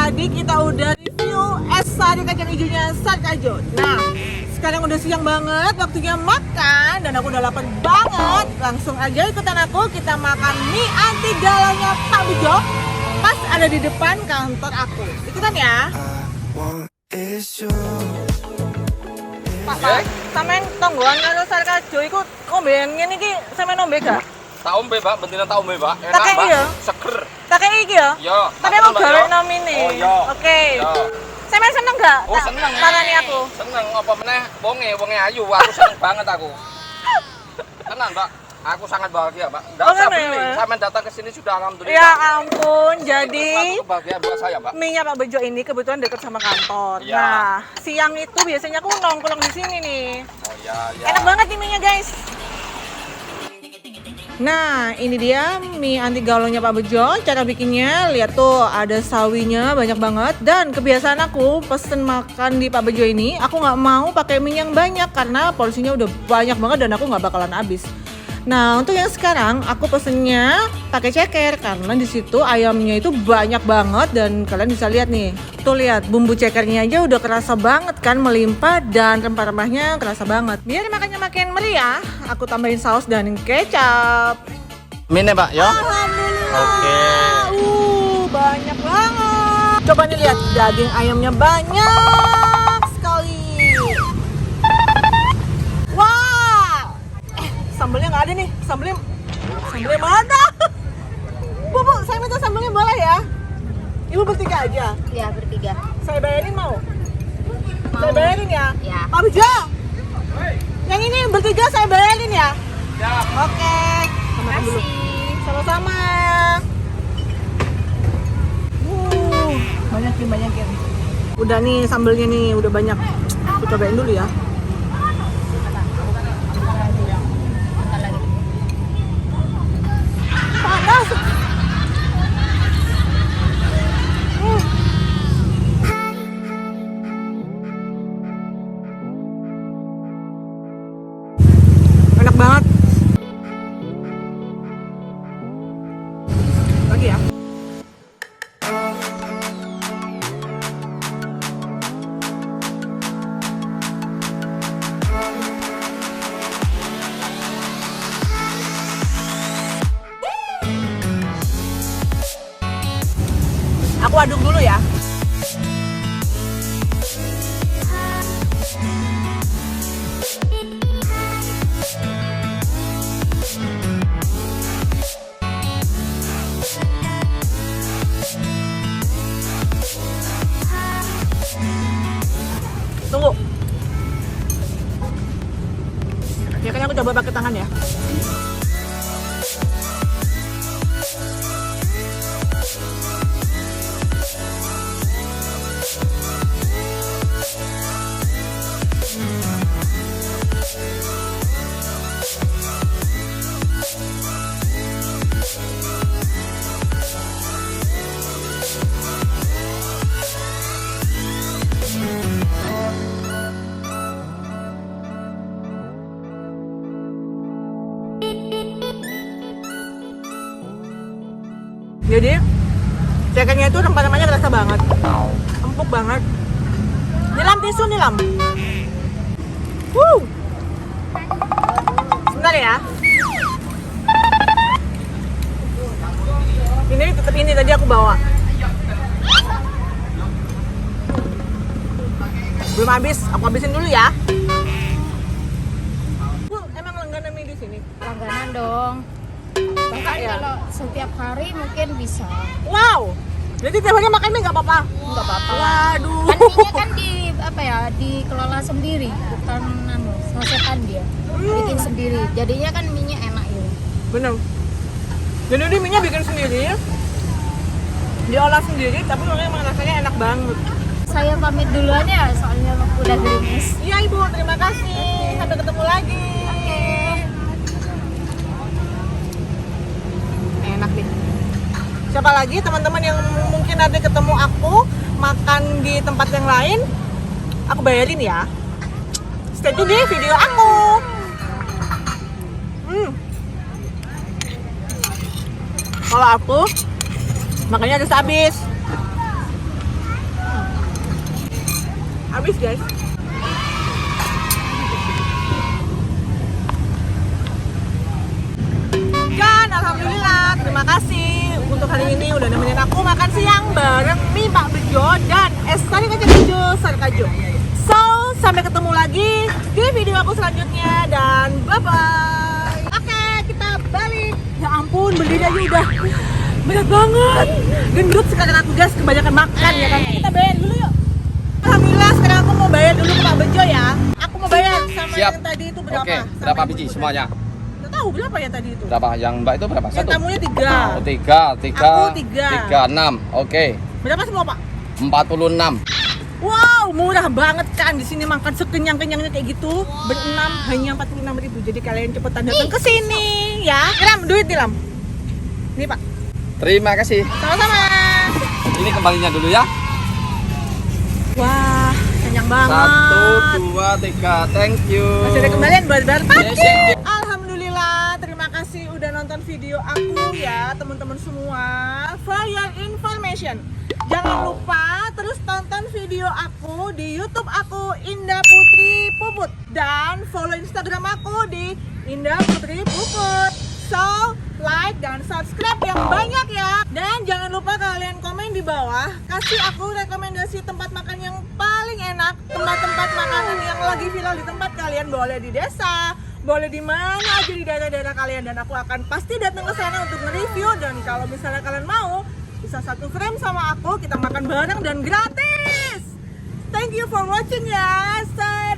tadi kita udah review es sari kacang hijaunya Sarkajo. Nah, sekarang udah siang banget, waktunya makan dan aku udah lapar banget. Langsung aja ikutan aku, kita makan mie anti galaunya Pak Bejo pas ada di depan kantor aku. Ikutan ya. Pak, sampean tonggoan karo Sarkajo iku omben ngene iki sampean ombe gak? Tak ombe, Mbak, bentiran tak ombe, Mbak. Enak, Tak kei Mbak. ya? Seger. Tak kayak iki ya? Yo. Tapi aku gawe nomine. Oh, iya. Oke. Yo. Sampean seneng gak? Oh, seneng. Parani aku. Seneng apa meneh wonge ayu. Aku seneng banget aku. Tenang, Mbak. Aku sangat bahagia, Mbak. Enggak Oh, usah kenapa, beli. Mbak? Sampean datang ke sini sudah alhamdulillah. Ya ampun, jadi Satu kebahagiaan buat saya, Mbak. mie-nya Pak Bejo ini kebetulan dekat sama kantor. Iya. Nah, siang itu biasanya aku nongkrong di sini nih. Oh iya, iya. Enak banget nih mie-nya, guys. Nah, ini dia mie anti galaunya Pak Bejo. Cara bikinnya, lihat tuh ada sawinya banyak banget. Dan kebiasaan aku pesen makan di Pak Bejo ini, aku nggak mau pakai mie yang banyak karena porsinya udah banyak banget dan aku nggak bakalan habis. Nah, untuk yang sekarang aku pesennya pakai ceker karena di situ ayamnya itu banyak banget dan kalian bisa lihat nih. Tuh lihat, bumbu cekernya aja udah kerasa banget kan, melimpah dan rempah-rempahnya kerasa banget. Biar makannya makin meriah, aku tambahin saus dan kecap. Mie, Mbak, ya. Alhamdulillah. Oke. Banyak banget. Coba nih lihat, daging ayamnya banyak sekali. Wah. Sambelnya nggak ada nih. Sambelnya mana? Bu, saya minta sambelnya boleh ya? Ibu bertiga aja. Iya, bertiga. Saya bayarin mau? Saya bayarin ya? Ya. Pak Bejo. Yang ini bertiga saya bayarin ya? Ya. Oke. Sama dulu. Sama-sama. Banyakin. Udah nih sambelnya nih, udah banyak. Aku cobain dulu ya. Panas. Enak banget. Lagi ya. Aku aduk dulu ya. Tunggu. Ya kan aku coba pakai tangan ya. Jadi cekernya itu rempah-rempahnya terasa banget, empuk banget. Nilam tisu nilam. Sebentar ya. Ini tetap ini tadi aku bawa. Belum habis, aku habisin dulu ya. Bu, emang langganan mie di sini? Langganan dong. Bahkan Ya. kalau setiap hari mungkin bisa. Wow. Jadi tiap hari makan mie nggak apa-apa? Nggak apa-apa. Waduh. Kan minyak kan dikelola sendiri, bukan sasetan dia. Bikin sendiri. Jadinya kan minyak enak ya. Bener. Jadi dia minyak bikin sendiri, diolah sendiri, tapi memang rasanya enak banget. Saya pamit duluan ya, soalnya udah gerimis. Iya Ibu, terima kasih. Sampai ketemu lagi. Enak deh. Siapa lagi teman-teman yang mungkin nanti ketemu aku makan di tempat yang lain, aku bayarin ya. Stay tune di video aku. Kalau aku makannya harus habis. habis guys. Dan alhamdulillah, terima kasih untuk hari ini udah nemenin aku makan siang bareng mie Pak Bejo dan es sari kacang hijau sarkaju. So, sampai ketemu lagi di video aku selanjutnya dan bye-bye. Oke, kita balik. Ya ampun, berdiri aja udah berat banget. Gendut sekarang aku guys, kebanyakan makan ya kan. Kita bayar dulu yuk. Alhamdulillah, sekarang aku mau bayar dulu ke Pak Bejo ya. Aku mau bayar sama Siap. yang tadi itu berapa? Oke, Sama berapa yang biji ibu-ibu semuanya? Nggak tahu berapa ya tadi itu. Berapa? Yang Mbak itu berapa? Yang Satu? tamunya 3. Oh, tiga. Aku tiga. 6. Oke. Berapa semua Pak? 46. Wow, murah banget kan di sini makan sekenyang-kenyangnya kayak gitu. Berenam hanya 46.000. Jadi kalian cepetan datang ke sini ya. Ram, duit nih Lam. Ini Pak. Terima kasih. Sama-sama. Ini kembalinya dulu ya. Wah, kenyang banget. 1, 2, 3. Thank you. Masih ada kembalian buat bayar Yes, parkir. yes. Alhamdulillah, terima kasih udah nonton video aku ya teman-teman semua. For your information, jangan lupa terus tonton video aku di YouTube aku Indah Putri Puput dan follow Instagram aku di Indah Putri Puput. So, like dan subscribe yang banyak ya. Dan jangan lupa kalian komen di bawah, kasih aku rekomendasi tempat makan yang paling enak, tempat-tempat makanan yang lagi viral di tempat kalian. Boleh di desa, boleh di mana aja di daerah-daerah kalian, dan aku akan pasti datang ke sana untuk nge-review. Dan kalau misalnya kalian mau, bisa satu frame sama aku, kita makan bareng dan gratis. Thank you for watching ya. Say